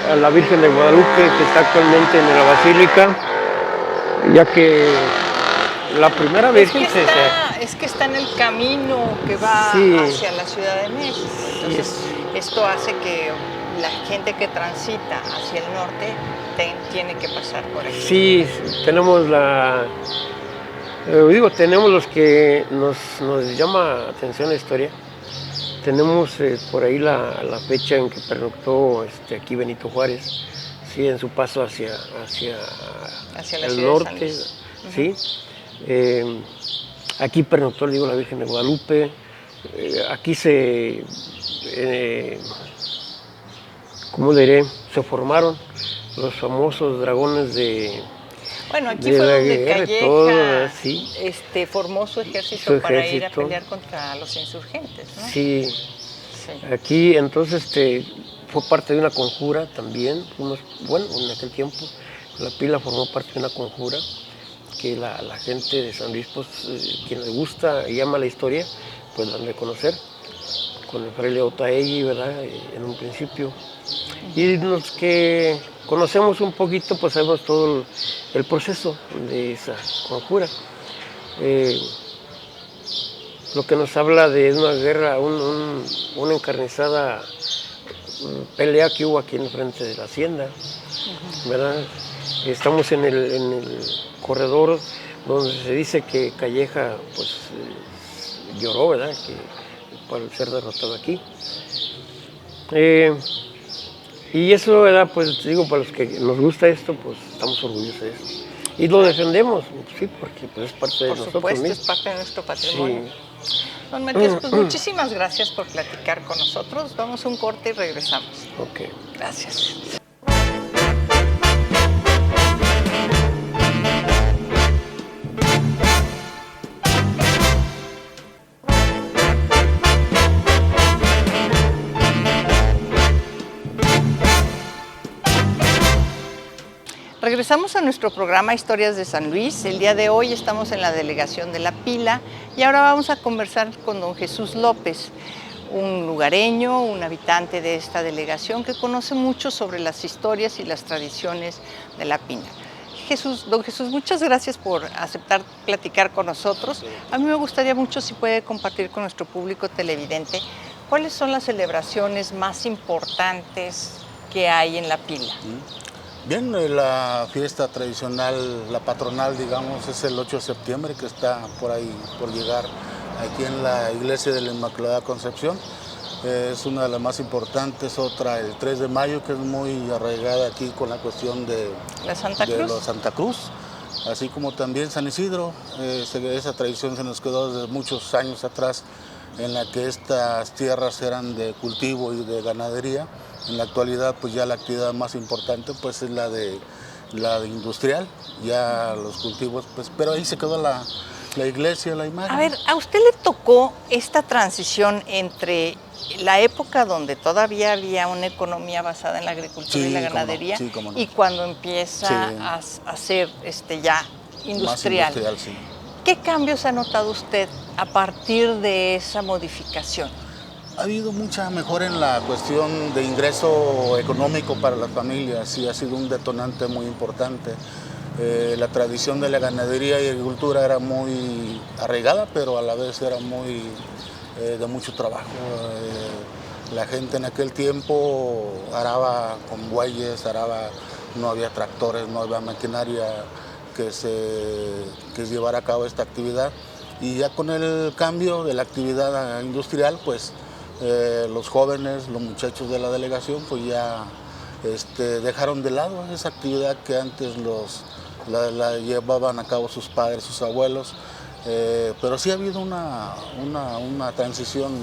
S3: a la Virgen de Guadalupe, que está actualmente en la Basílica, ya que la primera Virgen
S1: es que está en el camino que va hacia la Ciudad de México. Entonces, esto hace que la gente que transita hacia el norte tiene que pasar por aquí.
S3: Sí, tenemos tenemos los que nos llama atención la historia. Tenemos por ahí la fecha en que pernoctó aquí Benito Juárez, sí, en su paso hacia el norte, ¿sí? Aquí pernoctó, la Virgen de Guadalupe. Aquí ¿cómo diré? Se formaron los famosos dragones de...
S1: Bueno, aquí
S3: de
S1: fue
S3: la
S1: donde
S3: guerra,
S1: Calleja
S3: todo, sí.
S1: formó su ejército para ir a
S3: ejército.
S1: pelear contra los insurgentes, ¿no?
S3: Sí,
S1: Sí.
S3: aquí entonces fue parte de una conjura también. Bueno, en aquel tiempo la pila formó parte de una conjura que la gente de San Luis, pues, quien le gusta y ama la historia, pues la han de conocer, con el fraile Otaegui, ¿verdad? En un principio. Y los que conocemos un poquito, pues sabemos todo el proceso de esa conjura. Lo que nos habla de una guerra, una encarnizada pelea que hubo aquí en frente de la hacienda, ¿verdad? Estamos en el corredor donde se dice que Calleja, pues, lloró, ¿verdad? Por ser derrotado aquí. Y eso, ¿verdad? Pues digo, para los que nos gusta esto, pues estamos orgullosos de eso. Y lo defendemos, sí, porque pues, es parte de
S1: Por
S3: nosotros
S1: supuesto,
S3: mismos.
S1: es parte de nuestro patrimonio.
S3: Sí.
S1: Don Matías, pues muchísimas gracias por platicar con nosotros. Vamos a un corte y regresamos.
S3: Ok.
S1: Gracias. Regresamos a nuestro programa Historias de San Luis. El día de hoy estamos en la delegación de La Pila y ahora vamos a conversar con don Jesús López, un lugareño, un habitante de esta delegación que conoce mucho sobre las historias y las tradiciones de La Pila. Don Jesús, muchas gracias por aceptar platicar con nosotros. A mí me gustaría mucho si puede compartir con nuestro público televidente cuáles son las celebraciones más importantes que hay en La Pila.
S4: Bien, la fiesta tradicional, la patronal, digamos, es el 8 de septiembre, que está por ahí, por llegar aquí en la iglesia de la Inmaculada Concepción. Es una de las más importantes, otra el 3 de mayo, que es muy arraigada aquí con la cuestión de
S1: ¿La Santa Cruz?
S4: los Santa Cruz, así como también San Isidro. Esa tradición se nos quedó desde muchos años atrás, en la que estas tierras eran de cultivo y de ganadería. En la actualidad, pues ya la actividad más importante pues es la de industrial, ya los cultivos, pues, pero ahí se quedó la iglesia, la imagen.
S1: A ver, ¿a usted le tocó esta transición entre la época donde todavía había una economía basada en la agricultura y la ganadería
S4: cómo no.
S1: y cuando empieza a ser ya industrial?
S4: Más industrial, sí.
S1: ¿Qué cambios ha notado usted a partir de esa modificación?
S4: Ha habido mucha mejora en la cuestión de ingreso económico para las familias y ha sido un detonante muy importante. La tradición de la ganadería y agricultura era muy arraigada, pero a la vez era muy de mucho trabajo. La gente en aquel tiempo araba con bueyes, no había tractores, no había maquinaria que llevara a cabo esta actividad. Y ya con el cambio de la actividad industrial, pues los jóvenes, los muchachos de la delegación, pues ya dejaron de lado esa actividad que antes la llevaban a cabo sus padres, sus abuelos, pero sí ha habido una transición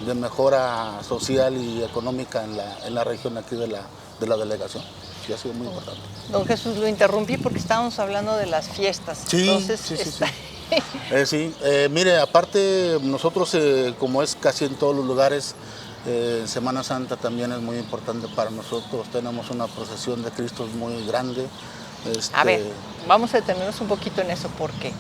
S4: de mejora social y económica en la región aquí de la delegación, y ha sido muy importante.
S1: Don Jesús, lo interrumpí porque estábamos hablando de las fiestas.
S4: Sí,
S1: entonces,
S4: sí. Mire, aparte nosotros, como es casi en todos los lugares, Semana Santa también es muy importante para nosotros. Tenemos una procesión de Cristos muy grande.
S1: A ver, vamos a detenernos un poquito en eso porque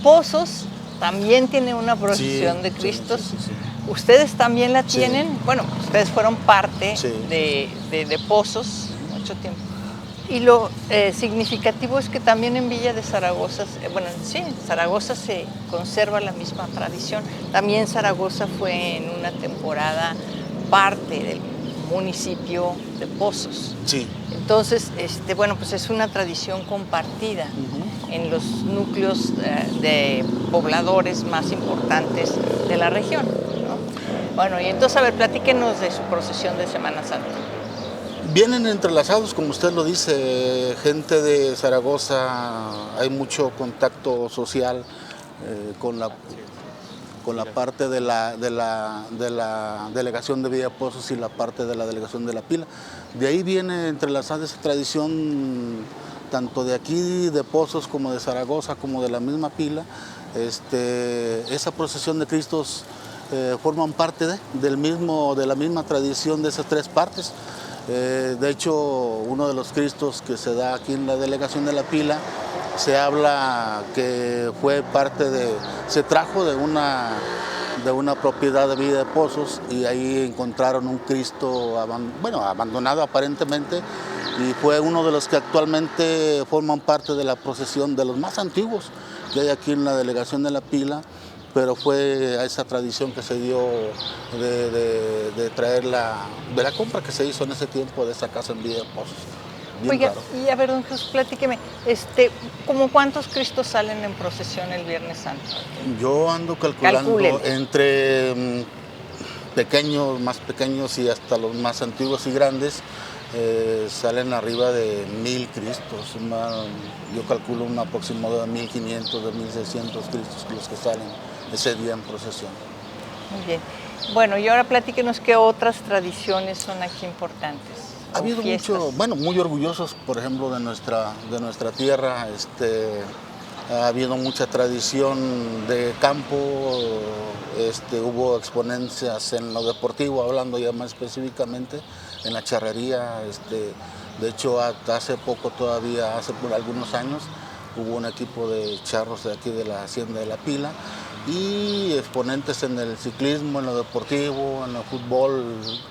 S1: Pozos también tiene una procesión de Cristos.
S4: Sí.
S1: ¿Ustedes también la tienen?
S4: Sí.
S1: Bueno, ustedes fueron parte de Pozos mucho tiempo. Y lo significativo es que también en Villa de Zaragoza, en Zaragoza se conserva la misma tradición. También Zaragoza fue en una temporada parte del municipio de Pozos.
S4: Sí.
S1: Entonces, pues es una tradición compartida en los núcleos de pobladores más importantes de la región, ¿no? Bueno, y entonces, a ver, platíquenos de su procesión de Semana Santa.
S4: Vienen entrelazados, como usted lo dice, gente de Zaragoza, hay mucho contacto social con con la parte de la delegación de Villa Pozos y la parte de la delegación de La Pila. De ahí viene entrelazada esa tradición, tanto de aquí, de Pozos, como de Zaragoza, como de la misma Pila. Esa procesión de Cristos forman parte de la misma tradición de esas tres partes. De hecho, uno de los Cristos que se da aquí en la delegación de La Pila, se habla que fue se trajo de una propiedad de Villa de Pozos, y ahí encontraron un Cristo abandonado aparentemente, y fue uno de los que actualmente forman parte de la procesión, de los más antiguos que hay aquí en la delegación de La Pila, pero fue a esa tradición que se dio de traer de la compra que se hizo en ese tiempo de esa casa en Villa de Pozos.
S1: Oiga, y a ver, don Jesús, platíqueme, ¿cómo cuántos Cristos salen en procesión el Viernes Santo?
S4: Yo ando calculando entre pequeños, más pequeños y hasta los más antiguos y grandes, salen arriba de 1000 Cristos. Yo calculo un aproximado de 1500, de 1600 Cristos los que salen ese día en procesión.
S1: Muy bien. Bueno, y ahora platíquenos qué otras tradiciones son aquí importantes.
S4: Ha habido muy orgullosos, por ejemplo, de nuestra tierra. Ha habido mucha tradición de campo, hubo exponencias en lo deportivo, hablando ya más específicamente, en la charrería. De hecho, hasta hace poco todavía, hace por algunos años, hubo un equipo de charros de aquí de la Hacienda de La Pila, y exponentes en el ciclismo, en lo deportivo, en el fútbol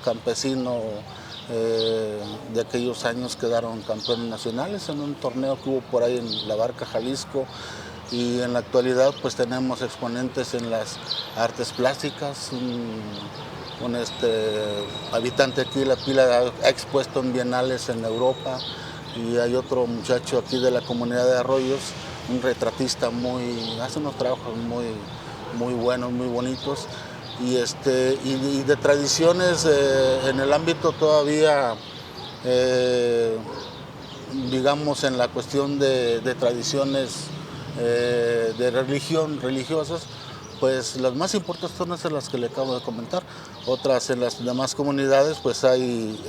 S4: campesino. De aquellos años quedaron campeones nacionales en un torneo que hubo por ahí en La Barca, Jalisco, y en la actualidad pues tenemos exponentes en las artes plásticas. Un habitante aquí de La Pila ha expuesto en bienales en Europa, y hay otro muchacho aquí de la comunidad de Arroyos, un retratista hace unos trabajos muy buenos, muy bonitos. Y de tradiciones en el ámbito todavía, digamos, en la cuestión de tradiciones de religiosas, pues las más importantes son esas las que le acabo de comentar. Otras en las demás comunidades pues hay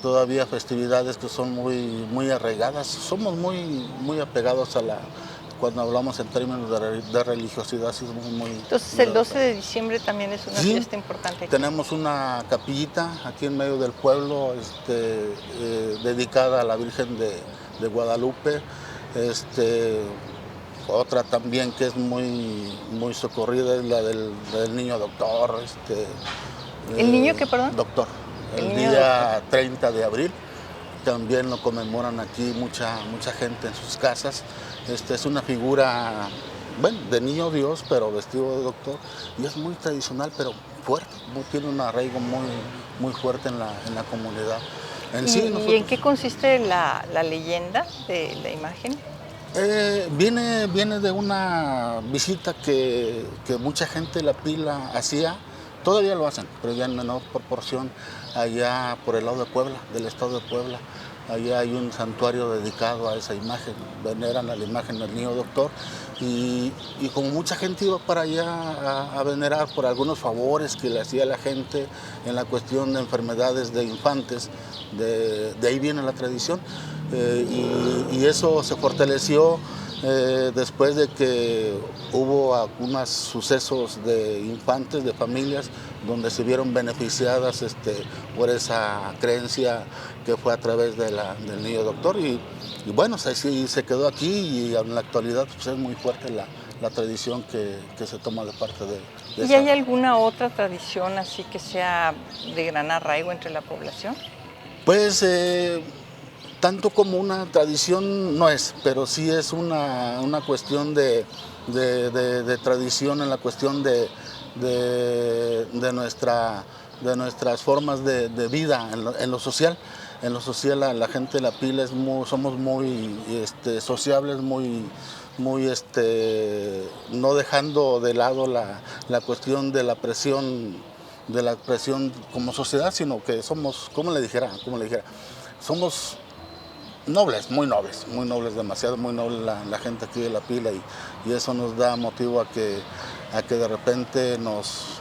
S4: todavía festividades que son muy arraigadas. Somos muy apegados cuando hablamos en términos de religiosidad, sí,
S1: Entonces el 12 de diciembre también es una fiesta importante aquí.
S4: Tenemos una capillita aquí en medio del pueblo, dedicada a la Virgen de Guadalupe. Otra también que es muy socorrida es la del Niño Doctor.
S1: ¿El niño qué, perdón?
S4: Doctor. El día 30 de abril. También lo conmemoran aquí mucha gente en sus casas. Es una figura, de niño Dios, pero vestido de doctor, y es muy tradicional, pero fuerte, tiene un arraigo muy fuerte en la comunidad.
S1: ¿Y en qué consiste la leyenda de la imagen?
S4: Viene de una visita que mucha gente de La Pila hacía. Todavía lo hacen, pero ya en menor proporción, allá por el lado de Puebla, del estado de Puebla. Allá hay un santuario dedicado a esa imagen, veneran a la imagen del Niño Doctor, y como mucha gente iba para allá a venerar por algunos favores que le hacía la gente en la cuestión de enfermedades de infantes, de ahí viene la tradición, y eso se fortaleció después de que hubo algunos sucesos de infantes, de familias, donde se vieron beneficiadas por esa creencia que fue a través del Niño Doctor. Y bueno, sí, se quedó aquí, y en la actualidad pues, es muy fuerte la tradición que se toma de parte de
S1: ¿Y hay alguna otra tradición así que sea de gran arraigo entre la población?
S4: Pues tanto como una tradición no es, pero sí es una cuestión de tradición en la cuestión de nuestras formas de vida en lo social. En lo social la gente de La Pila somos muy sociables, no dejando de lado la cuestión de la presión como sociedad, sino que somos, ¿cómo le dijera? Somos nobles, muy nobles, demasiado muy noble la gente aquí de La Pila y eso nos da motivo a que de repente nos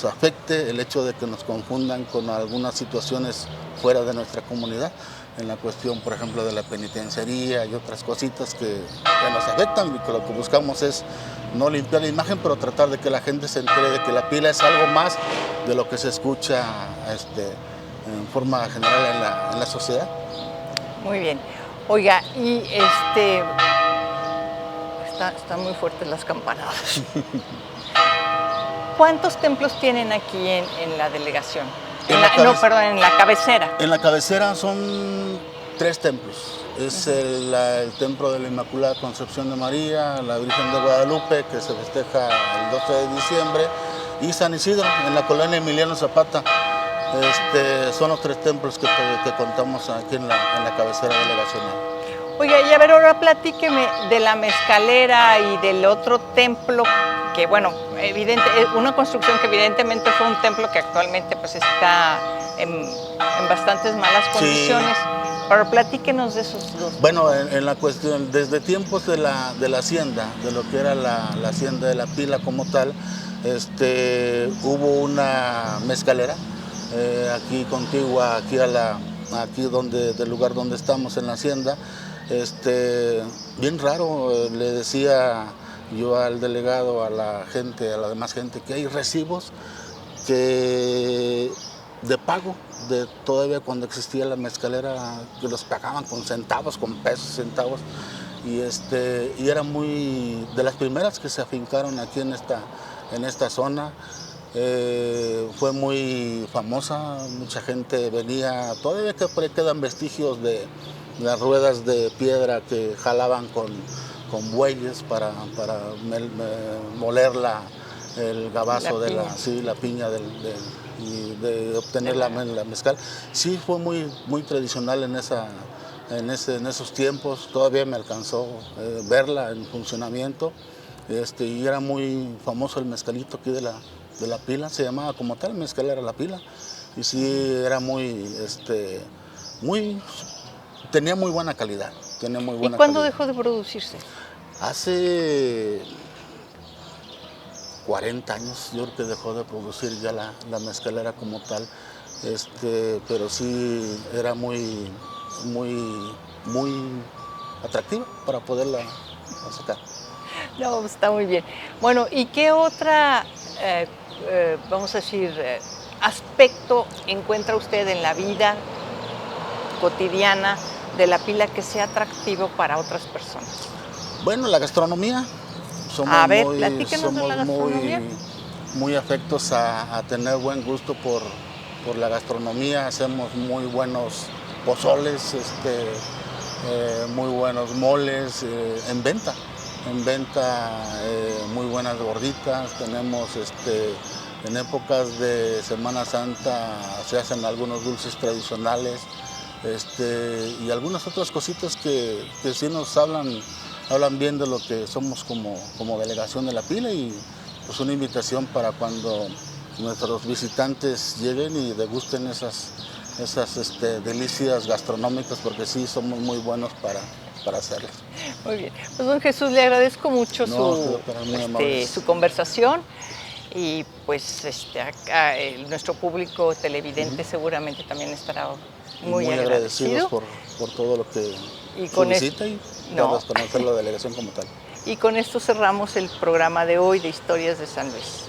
S4: afecte el hecho de que nos confundan con algunas situaciones fuera de nuestra comunidad, en la cuestión, por ejemplo, de la penitenciaría y otras cositas que nos afectan y que lo que buscamos es no limpiar la imagen, pero tratar de que la gente se entere de que La Pila es algo más de lo que se escucha en forma general en la sociedad.
S1: Muy bien. Oiga, y están muy fuertes las campanadas. ¿Cuántos templos tienen aquí en la delegación? En la cabecera.
S4: En la cabecera son 3 templos. Es el templo de la Inmaculada Concepción de María, la Virgen de Guadalupe, que se festeja el 12 de diciembre, y San Isidro, en la colonia Emiliano Zapata. Son los 3 templos que contamos aquí en la cabecera delegacional.
S1: Oiga, y a ver, ahora platíqueme de la mezcalera y del otro templo, que bueno, una construcción que evidentemente fue un templo que actualmente pues está en bastantes malas condiciones. Sí. Pero platíquenos de esos dos.
S4: Bueno, en la cuestión, desde tiempos de la hacienda, de lo que era la hacienda de La Pila como tal, hubo una mezcalera aquí contigua, aquí del lugar donde estamos en la hacienda. Bien raro, le decía yo al delegado, a la demás gente, que hay recibos de pago, todavía cuando existía la mezcalera, que los pagaban con centavos, con pesos, centavos, y era muy de las primeras que se afincaron aquí en esta zona. Fue muy famosa, mucha gente venía, todavía que por ahí quedan vestigios de las ruedas de piedra que jalaban con bueyes para moler el gabazo la piña y de obtener la mezcal. Sí, fue muy tradicional en esos tiempos, todavía me alcanzó verla en funcionamiento, y era muy famoso el mezcalito aquí de la Pila, se llamaba como tal, mezcalera La Pila, y sí era tenía muy buena calidad.
S1: ¿Y cuándo dejó de producirse?
S4: Hace 40 años yo creo que dejó de producir ya la mezcalera como tal, pero sí era muy atractiva para poderla sacar.
S1: No, está muy bien. Bueno, ¿y qué otra, vamos a decir, aspecto encuentra usted en la vida cotidiana de La Pila que sea atractivo para otras personas?
S4: Bueno, la gastronomía.
S1: Somos
S4: muy afectos a tener buen gusto por la gastronomía. Hacemos muy buenos pozoles, muy buenos moles, en venta muy buenas gorditas. Tenemos en épocas de Semana Santa se hacen algunos dulces tradicionales, y algunas otras cositas que sí nos hablan bien de lo que somos como delegación de La Pila, y pues una invitación para cuando nuestros visitantes lleguen y degusten esas delicias gastronómicas, porque sí somos muy buenos para hacerlas.
S1: Muy bien, pues don Jesús, le agradezco mucho su conversación, y pues acá, nuestro público televidente seguramente también estará muy
S4: agradecidos por todo lo que visita y por conocer la delegación como tal.
S1: Y con esto cerramos el programa de hoy de Historias de San Luis.